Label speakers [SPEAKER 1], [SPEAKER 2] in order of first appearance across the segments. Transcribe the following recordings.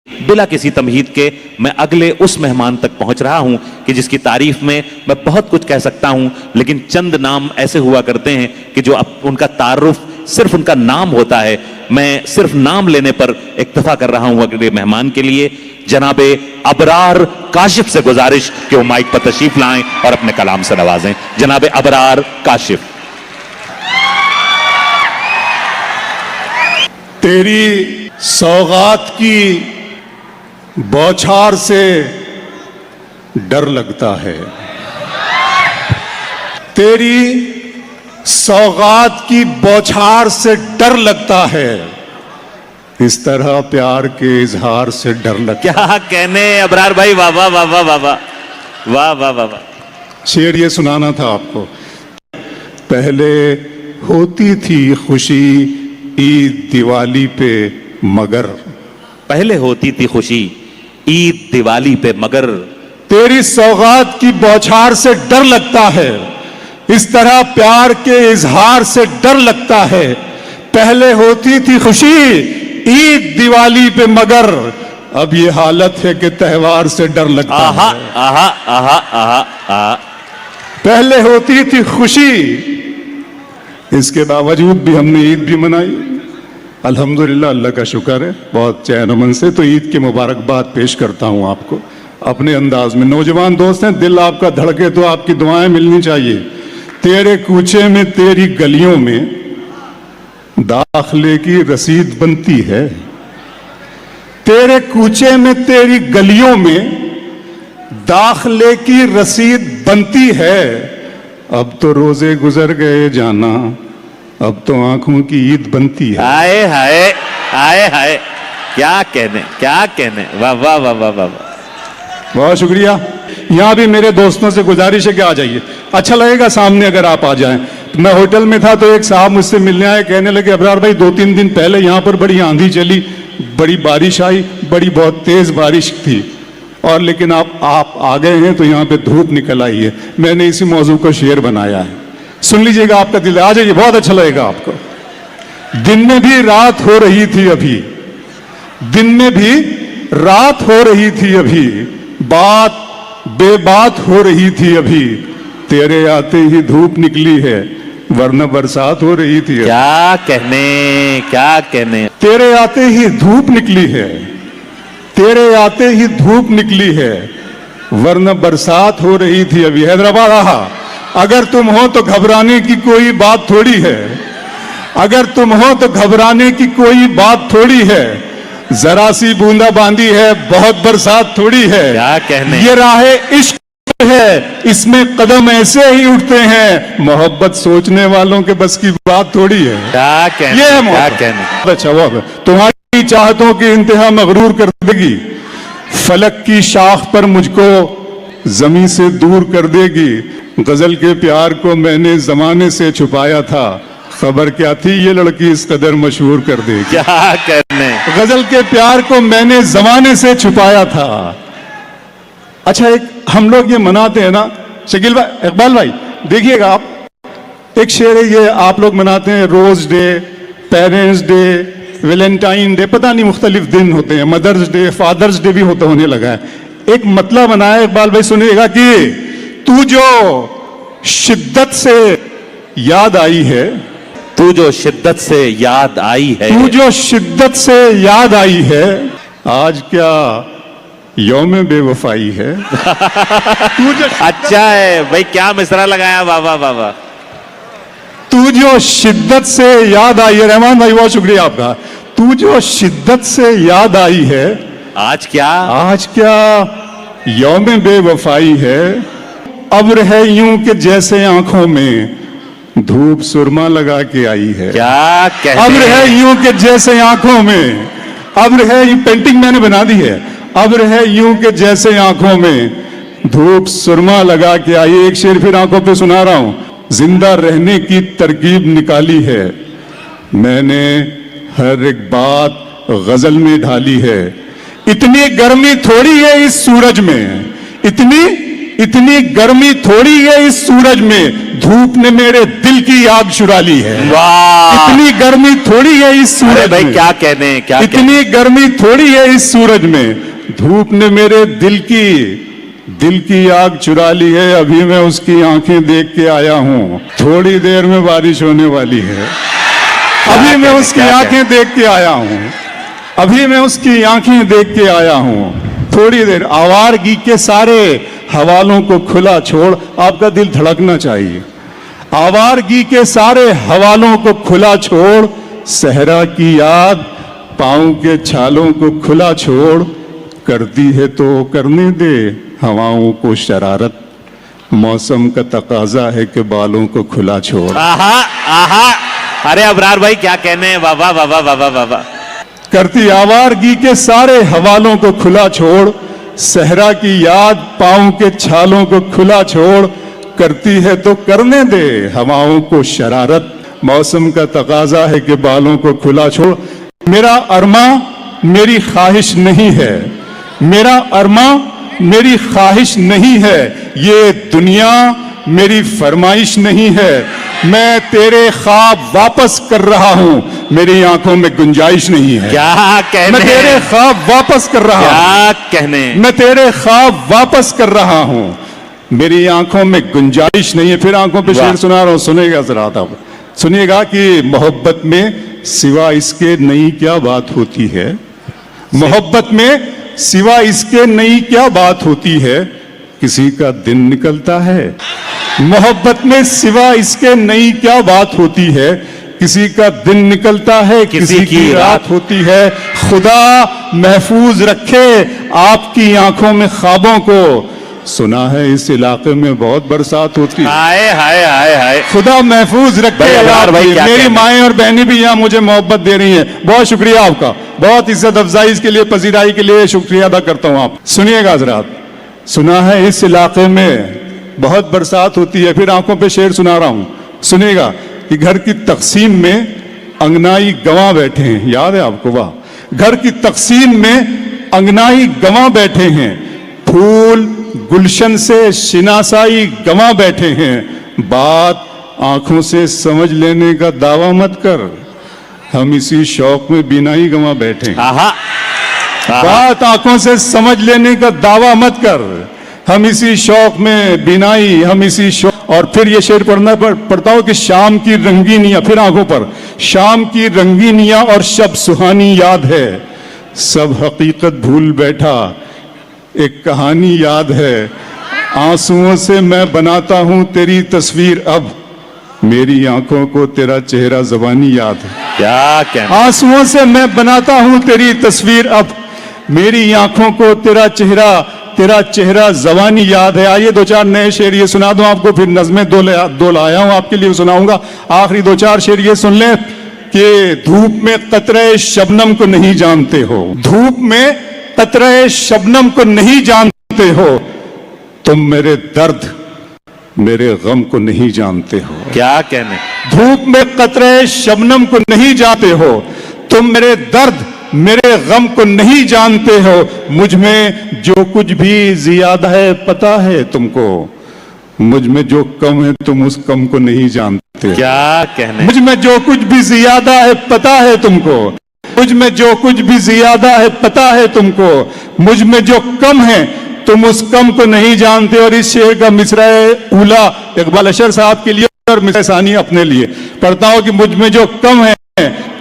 [SPEAKER 1] बिला किसी तमहीद के मैं अगले उस मेहमान तक पहुंच रहा हूं कि जिसकी तारीफ में मैं बहुत कुछ कह सकता हूं, लेकिन चंद नाम ऐसे हुआ करते हैं कि जो उनका तारुफ सिर्फ उनका नाम होता है। मैं सिर्फ नाम लेने पर इक्तफा कर रहा हूं अगले मेहमान के लिए। जनाबे अबरार काशिफ से गुजारिश कि वो माइक पर तशरीफ लाएं और अपने कलाम से नवाजें। जनाबे अबरार काशिफ।
[SPEAKER 2] तेरी सौगात की बौछार से डर लगता है, तेरी सौगात की बौछार से डर लगता है, इस तरह प्यार के इजहार से डर लगता है।
[SPEAKER 1] क्या कहने अबरार भाई, वाह वाह वाह वाह वाह वाह वाह वाह वाह।
[SPEAKER 2] शेर ये सुनाना था आपको। पहले होती थी खुशी ईद दिवाली पे मगर,
[SPEAKER 1] पहले होती थी खुशी ईद दिवाली पे मगर,
[SPEAKER 2] तेरी सौगात की बौछार से डर लगता है, इस तरह प्यार के इजहार से डर लगता है। पहले होती थी खुशी ईद दिवाली पे मगर, अब ये हालत है कि त्योहार से डर लगता
[SPEAKER 1] आहा,
[SPEAKER 2] है।
[SPEAKER 1] आहा आहा आहा आहा।
[SPEAKER 2] पहले होती थी खुशी, इसके बावजूद भी हमने ईद भी मनाई। अल्हम्दुलिल्लाह, अल्लाह का शुक्र है, बहुत चैन अमन से। तो ईद की मुबारकबाद पेश करता हूं आपको अपने अंदाज में। नौजवान दोस्त हैं, दिल आपका धड़के तो आपकी दुआएं मिलनी चाहिए। तेरे कूचे में तेरी गलियों में दाखिले की रसीद बनती है, तेरे कूचे में तेरी गलियों में दाखिले की रसीद बनती है। अब तो रोजे गुजर गए जाना, अब तो आंखों की ईद बनती है।
[SPEAKER 1] हाय हाय हाय हाय, क्या कहने क्या कहने, वाह वाह वाह वाह वाह।
[SPEAKER 2] बहुत शुक्रिया। यहाँ भी मेरे दोस्तों से गुजारिश है कि आ जाइए, अच्छा लगेगा सामने अगर आप आ जाएं। मैं होटल में था तो एक साहब मुझसे मिलने आए, कहने लगे अबरार भाई 2-3 दिन पहले यहाँ पर बड़ी आंधी चली, बड़ी बारिश आई, बड़ी बहुत तेज बारिश थी, और लेकिन आप आ गए हैं तो यहाँ पे धूप निकल आई है। मैंने इसी मौजू को शेर बनाया है, सुन लीजिएगा, आपका दिल आ जाइए, बहुत अच्छा लगेगा आपको। दिन में भी रात हो रही थी अभी, दिन में भी रात हो रही थी अभी, बात बेबात हो रही थी अभी, तेरे आते ही धूप निकली है, वरना बरसात हो रही थी।
[SPEAKER 1] क्या कहने क्या कहने,
[SPEAKER 2] तेरे आते ही धूप निकली है, तेरे आते ही धूप निकली है, वरना बरसात हो रही थी अभी। हैदराबाद आहा, अगर तुम हो तो घबराने की कोई बात थोड़ी है, अगर तुम हो तो घबराने की कोई बात थोड़ी है, जरा सी बूंदा बांदी है, बहुत बरसात थोड़ी है।
[SPEAKER 1] क्या कहने,
[SPEAKER 2] ये राहे इश्क है, इसमें कदम ऐसे ही उठते हैं, मोहब्बत सोचने वालों के बस की बात थोड़ी है।
[SPEAKER 1] क्या कहने,
[SPEAKER 2] ये
[SPEAKER 1] क्या कहने।
[SPEAKER 2] अच्छा, वो तुम्हारी चाहतों की इंतहा मगरूर कर देगी, फलक की शाख पर मुझको जमीन से दूर कर देगी। गजल के प्यार को मैंने जमाने से छुपाया था, खबर क्या थी ये लड़की इस कदर मशहूर कर देगी।
[SPEAKER 1] क्या कहने,
[SPEAKER 2] गजल के प्यार को मैंने जमाने से छुपाया था। अच्छा, एक हम लोग ये मनाते हैं ना शकील भाई, इकबाल भाई, देखिएगा आप, एक शेर है ये, आप लोग मनाते हैं rose day, parents day, Valentine day, पता नहीं मुख्तलिफ दिन होते हैं, मदर्स डे, फादर्स डे भी होने लगा है। एक मतलब बनाया इकबाल भाई, सुनिएगा कि तू जो शिद्दत से याद आई है,
[SPEAKER 1] तू जो शिद्दत से याद आई है,
[SPEAKER 2] तू जो शिद्दत से याद आई है, आज क्या यौम बेवफाई है। तू जो
[SPEAKER 1] अच्छा है भाई, क्या मिसरा लगाया, वाह वाह वाह वाह।
[SPEAKER 2] तू जो शिद्दत से याद आई है, रहमान भाई बहुत शुक्रिया आपका, तू जो शिद्दत से याद आई है,
[SPEAKER 1] आज क्या
[SPEAKER 2] यौम बेवफाई है। अब्र है यूं कि जैसे आंखों में धूप सुरमा लगा के आई है।
[SPEAKER 1] क्या कहते,
[SPEAKER 2] अब्र है यूं कि जैसे आंखों में, अब्र है, ये पेंटिंग मैंने बना दी है, अब्र है यूं कि जैसे आंखों में धूप सुरमा लगा के आई। एक शेर फिर आंखों पे सुना रहा हूं, जिंदा रहने की तरकीब निकाली है, मैंने हर एक बात गजल में ढाली है। इतनी गर्मी थोड़ी है इस सूरज में, इतनी गर्मी थोड़ी है इस सूरज में, धूप ने मेरे दिल की आग चुरा ली है।
[SPEAKER 1] वाह,
[SPEAKER 2] इतनी गर्मी थोड़ी है इस
[SPEAKER 1] अरे
[SPEAKER 2] सूरज
[SPEAKER 1] भाई
[SPEAKER 2] में,
[SPEAKER 1] क्या कहने, क्या कहने।
[SPEAKER 2] इतनी गर्मी थोड़ी है इस सूरज में। धूप ने मेरे दिल की आग चुरा ली है। अभी मैं उसकी आंखें देख के आया हूं, थोड़ी देर में बारिश होने वाली है। अभी मैं उसकी आंखें देख के आया हूं, अभी मैं उसकी आंखें देख के आया हूं। थोड़ी देर आवारगी के सारे हवालों को खुला छोड़, आपका दिल धड़कना चाहिए। आवारगी के सारे हवालों को खुला छोड़, सहरा की याद पाँव के छालों को खुला छोड़, करती है तो करने दे हवाओं को शरारत, मौसम का तकाजा है कि बालों को खुला छोड़।
[SPEAKER 1] आहा आहा, अरे अबरार भाई क्या कहने हैं, वाह वाह वाह वाह वाह वाह वाह।
[SPEAKER 2] करती आवारगी के सारे हवालों को खुला छोड़, सहरा की याद पाँव के छालों को खुला छोड़, करती है तो करने दे हवाओं को शरारत, मौसम का तकाजा है कि बालों को खुला छोड़। मेरा अरमा मेरी ख्वाहिश नहीं है, मेरा अरमा मेरी ख्वाहिश नहीं है, ये दुनिया मेरी फरमाइश नहीं है। मैं तेरे ख्वाब वापस कर रहा हूं, मेरी आंखों में गुंजाइश नहीं है।
[SPEAKER 1] क्या कहने,
[SPEAKER 2] मैं तेरे ख्वाब वापस कर रहा हूं,
[SPEAKER 1] क्या कहने,
[SPEAKER 2] मैं तेरे ख्वाब वापस कर रहा हूं, मेरी आंखों में गुंजाइश नहीं है। फिर आंखों पे शेर सुना रहा हूं, सुनेगा जरा आप, सुनिएगा कि मोहब्बत में सिवा इसके नई क्या बात होती है, मोहब्बत में सिवा इसके नई क्या बात होती है, किसी का दिन निकलता है। मोहब्बत में सिवा इसके नई क्या बात होती है, किसी का दिन निकलता है, किसी की रात होती है। खुदा महफूज रखे आपकी आंखों में ख्वाबों को, सुना है इस इलाके में बहुत बरसात होती है।
[SPEAKER 1] हाय हाय हाय हाय।
[SPEAKER 2] खुदा महफूज रखे
[SPEAKER 1] भाई अबरार भाई, क्या
[SPEAKER 2] मेरी
[SPEAKER 1] कहना?
[SPEAKER 2] माएं और बहनें भी यहाँ मुझे मोहब्बत दे रही हैं। बहुत शुक्रिया आपका, बहुत इज्जत अफजाई के लिए, पजीराई के लिए शुक्रिया अदा करता हूँ। आप सुनिएगा हजरात, सुना है इस इलाके में बहुत बरसात होती है। फिर आंखों पे शेर सुना रहा हूं, सुनिएगा कि घर की तकसीम में अंगनाई गंवा बैठे हैं। याद है आपको? वाह, घर की तकसीम में अंगनाई गंवा बैठे हैं, फूल गुलशन से शिनासाई गंवा बैठे हैं। बात आंखों से समझ लेने का दावा मत कर, हम इसी शौक में बिनाई गंवा बैठे हैं।
[SPEAKER 1] आहा,
[SPEAKER 2] बात आंखों से समझ लेने का दावा मत कर, हम इसी शौक में बिनाई, हम इसी शौक। और फिर ये शेर पढ़ता हूं कि शाम की रंगीनियां, फिर आंखों पर, शाम की रंगीनियां और शब सुहानी याद है, सब हकीकत भूल बैठा एक कहानी याद है। आंसुओं से मैं बनाता हूं तेरी तस्वीर, अब मेरी आंखों को तेरा चेहरा ज़बानी याद है।
[SPEAKER 1] क्या कहना,
[SPEAKER 2] आंसुओं से मैं बनाता हूं तेरी तस्वीर, अब मेरी आंखों को तेरा चेहरा ज़बानी याद है। आइए दो चार नए शेर ये सुना दूं आपको, फिर नज़में दो लाया हूं आपके लिए, सुनाऊंगा। आखिरी दो चार शेर ये सुन लें कि धूप में कतरे शबनम को नहीं जानते हो, धूप में कतरे शबनम को नहीं जानते हो, तुम मेरे दर्द मेरे गम को नहीं जानते हो।
[SPEAKER 1] क्या कहने,
[SPEAKER 2] धूप में कतरे शबनम को नहीं जानते हो, तुम मेरे दर्द मेरे गम को नहीं जानते हो। मुझ में जो कुछ भी ज्यादा है पता है तुमको, मुझ में जो कम है तुम उस कम को नहीं जानते।
[SPEAKER 1] क्या कहने,
[SPEAKER 2] मुझ में जो कुछ भी ज्यादा है पता है तुमको, मुझ में जो कुछ भी ज्यादा है पता है तुमको, मुझ में जो कम है तुम उस कम को नहीं जानते। और इस शेर का मिसरा उला इकबाल अशर साहब के लिए और मिसरा सानी अपने लिए पढ़ता हूं कि मुझ में जो कम है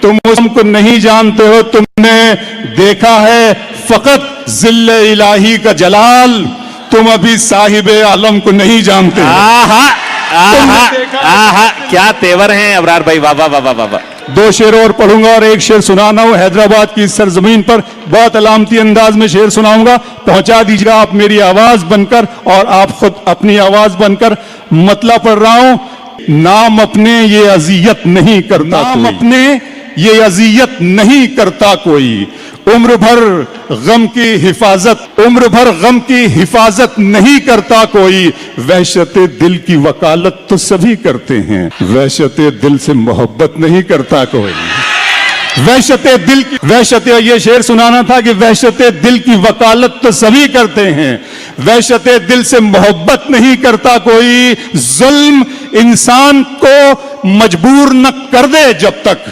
[SPEAKER 2] तुम उस कम को नहीं जानते हो, तुमने देखा है फकत जिल्ले इलाही का जलाल, तुम अभी साहिबे आलम को नहीं जानते।
[SPEAKER 1] आहा आहा आहा, क्या तेवर हैं अबरार भाई, वाह वाह वाह वाह वाह।
[SPEAKER 2] दो शेर और पढ़ूंगा और एक शेर सुनाना हूं हैदराबाद की सरजमीन पर, बहुत अलामती अंदाज में शेर सुनाऊंगा, पहुंचा दीजिएगा आप मेरी आवाज बनकर और आप खुद अपनी आवाज बनकर। मतला पढ़ रहा हूं, नाम अपने ये अजियत नहीं करता, नाम अपने ये अजियत नहीं करता कोई, उम्र भर गम की हिफाजत, उम्र भर गम की हिफाजत नहीं करता कोई, वहशते दिल की वकालत तो सभी करते हैं, वहशते दिल से मोहब्बत नहीं करता कोई। वहशते दिल की, वहशते, ये शेर सुनाना था कि वहशते दिल की वकालत तो सभी करते हैं, वहशते दिल से मोहब्बत नहीं करता कोई, जुल्म इंसान को मजबूर न कर दे जब तक,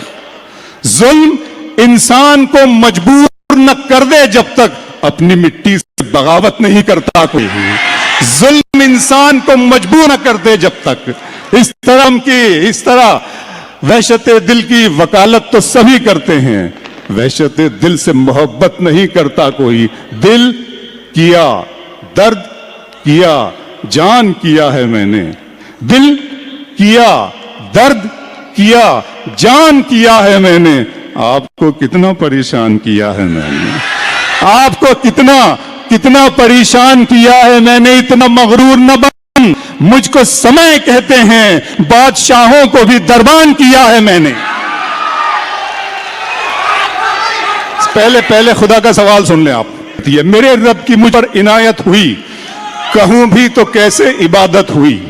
[SPEAKER 2] जुल्म इंसान को मजबूर न कर दे जब तक अपनी मिट्टी से बगावत नहीं करता कोई। जुल्म इंसान को मजबूर न कर दे जब तक। इस तरह वहशत दिल की वकालत तो सभी करते हैं, वहशत दिल से मोहब्बत नहीं करता कोई। दिल किया, दर्द किया, जान किया है मैंने। दिल किया, दर्द किया, जान किया है मैंने। आपको कितना परेशान किया है मैंने, आपको कितना परेशान किया है मैंने। इतना मगरूर न बन, मुझको समय कहते हैं, बादशाहों को भी दरबान किया है मैंने। पहले खुदा का सवाल सुन लें आप। मेरे रब की मुझ पर इनायत हुई, कहूं भी तो कैसे इबादत हुई।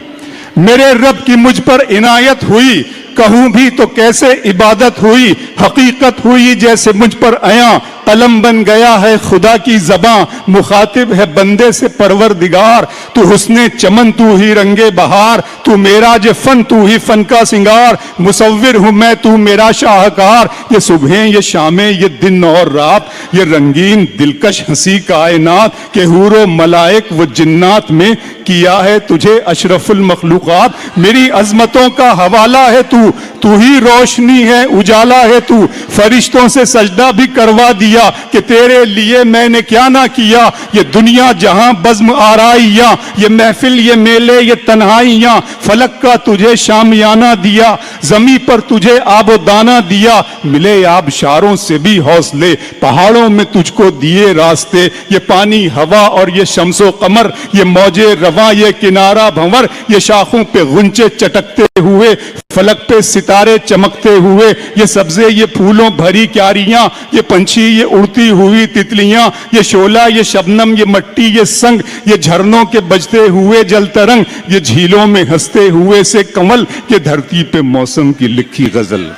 [SPEAKER 2] मेरे रब की मुझ पर इनायत हुई, कहूं भी तो कैसे इबादत हुई। हकीकत हुई जैसे मुझ पर आया, कलम बन गया है खुदा की ज़बां। मुखातिब है बंदे से परवरदिगार, तू हुस्ने चमन तू ही रंगे बहार। तू मेरा जे फन तू ही फन का सिंगार। मुसव्विर हूं मैं तू मेरा शाहकार। ये सुबह ये शामें ये दिन और रात, ये रंगीन दिलकश हंसी कायनात के हूरो मलाइक व जिन्नात में किया है तुझे अशरफुल मखलूकात। मेरी अजमतों का हवाला है तू, तू ही रोशनी है उजाला है तू। फरिश्तों से सजदा भी करवा दिया कि तेरे लिए मैंने क्या ना किया। ये दुनिया जहां बज़्म आराइयां, ये महफिल ये मेले ये तन्हाइयां। फलक का तुझे शामियाना दिया, जमी पर तुझे आबो दाना दिया। मिले आबशारों से भी हौसले, पहाड़ों में तुझको दिए रास्ते। ये पानी हवा और ये शम्सो कमर, ये मौजे रवा ये किनारा भंवर। ये शाखों पे गुंचे चटकते हुए, फलक पे सितारे चमकते हुए। ये सब्जे ये फूलों भरी क्यारियां, ये पंछी ये उड़ती हुई तितलियां। ये शोला ये शबनम ये मट्टी ये संग, ये झरनों के बजते हुए जल तरंग। ये झीलों में हंसते हुए से कमल, ये धरती पे मौसम की लिखी गजल।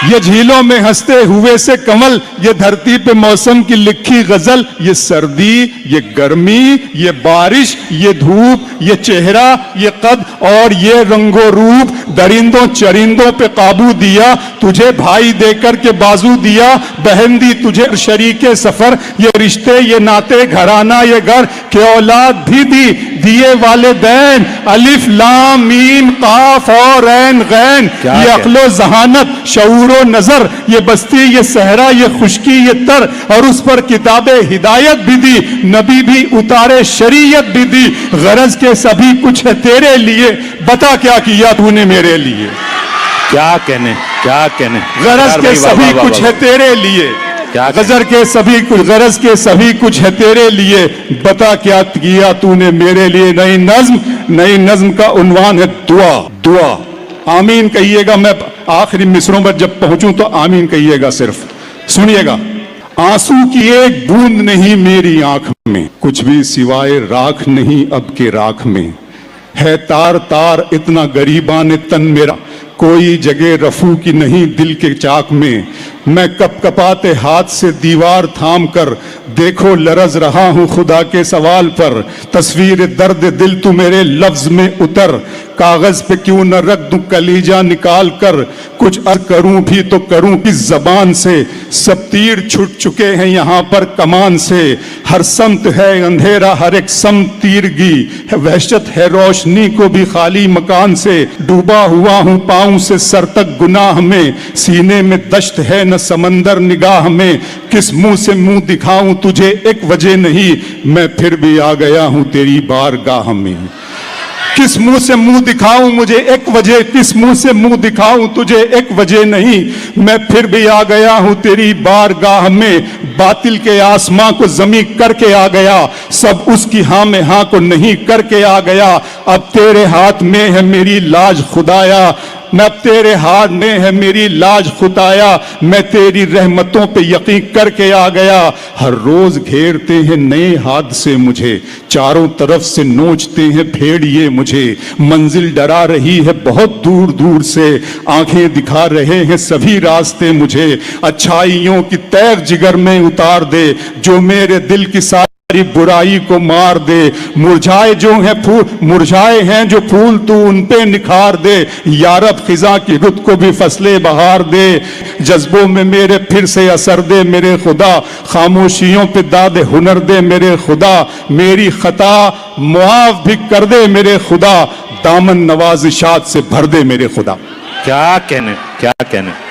[SPEAKER 2] ये झीलों में हंसते हुए से कमल, ये धरती पे मौसम की लिखी गजल। ये सर्दी ये गर्मी ये बारिश ये धूप, ये चेहरा ये कद और ये रंगो रूप। दरिंदों चरिंदों पे काबू दिया, तुझे भाई देकर के बाजू दिया। बहन दी तुझे शरीके सफर, ये रिश्ते ये नाते घराना ये घर। के औलाद भी दी दिए वाले दैन, अलिफ लाम मीम काफ और ऐन गैन। ये अक्लो जहानत शऊर नजर, ये बस्ती ये सहरा ये खुशकी ये तर। और उस पर किताबे हिदायत भी दी, नबी भी उतारे शरीयत भी दी। गरज के सभी कुछ है तेरे लिए, बता क्या किया तूने मेरे लिए।
[SPEAKER 1] क्या कहने
[SPEAKER 2] गरज के सभी कुछ है तेरे लिए, गजर के सभी कुछ गरज के सभी कुछ है तेरे लिए। बता क्या किया तूने मेरे लिए। नई नज्म का उन्वान है दुआ। दुआ आमीन कहिएगा। मैं आखिरी मिसरों पर जब पहुंचूं तो आमीन कहिएगा। सिर्फ सुनिएगा। आंसू की एक बूंद नहीं मेरी आंख में, कुछ भी सिवाय राख नहीं अब के राख में। है तार तार इतना गरीबान तन मेरा, कोई जगह रफू की नहीं दिल के चाक में। मैं कपकपाते हाथ से दीवार थाम कर, देखो लरज रहा हूं खुदा के सवाल पर। तस्वीर दर्द दिल तू मेरे लफ्ज में उतर, कागज पे क्यों न रख दूं कलीजा निकाल कर। कुछ अर्ज करूं भी तो करूं किस जबान से, सब तीर छुट चुके हैं यहाँ पर कमान से। हर समत है अंधेरा हर एक सम तीरगी, वहशत है रोशनी को भी खाली मकान से। डूबा हुआ हूं पांव से सर तक गुनाह में, सीने में दश्त है न समंदर निगाह में। किस मुंह से मुंह दिखाऊं तुझे एक वजह नहीं, मैं फिर भी आ गया हूं तेरी बारगाह में। किस मुंह से मुंह दिखाऊं मुझे एक वजह, किस मुंह से मुंह दिखाऊं तुझे एक वजह नहीं, मैं फिर भी आ गया हूं तेरी बारगाह में। बातिल के आसमां को जमी करके आ गया, सब उसकी हाँ में हाँ को नहीं करके आ गया। अब तेरे हाथ में है मेरी लाज खुदाया, मैं अब तेरे हाथ में है मेरी लाज खुदाया। मैं तेरी रहमतों पे यकीन करके आ गया। हर रोज घेरते हैं नए हादसे मुझे, चारों तरफ से नोचते हैं भेड़िए मुझे। मंजिल डरा रही है बहुत दूर दूर से, आंखें दिखा रहे हैं सभी रास्ते मुझे। अच्छाइयों की तैर जिगर में उतार दे, जो मेरे दिल की सारी सारी बुराई को मार दे। मुरझाए जो है फूल, मुरझाए हैं जो फूल तू उन पे निखार दे। यारब खिजा की रुत को भी फसले बहार दे। जज्बों में मेरे फिर से असर दे मेरे खुदा, खामोशियों पे दाद हुनर दे मेरे खुदा। मेरी खता मुआफ भी कर दे मेरे खुदा, दामन नवाजिशात से भर दे मेरे खुदा।
[SPEAKER 1] क्या कहने, क्या कहने।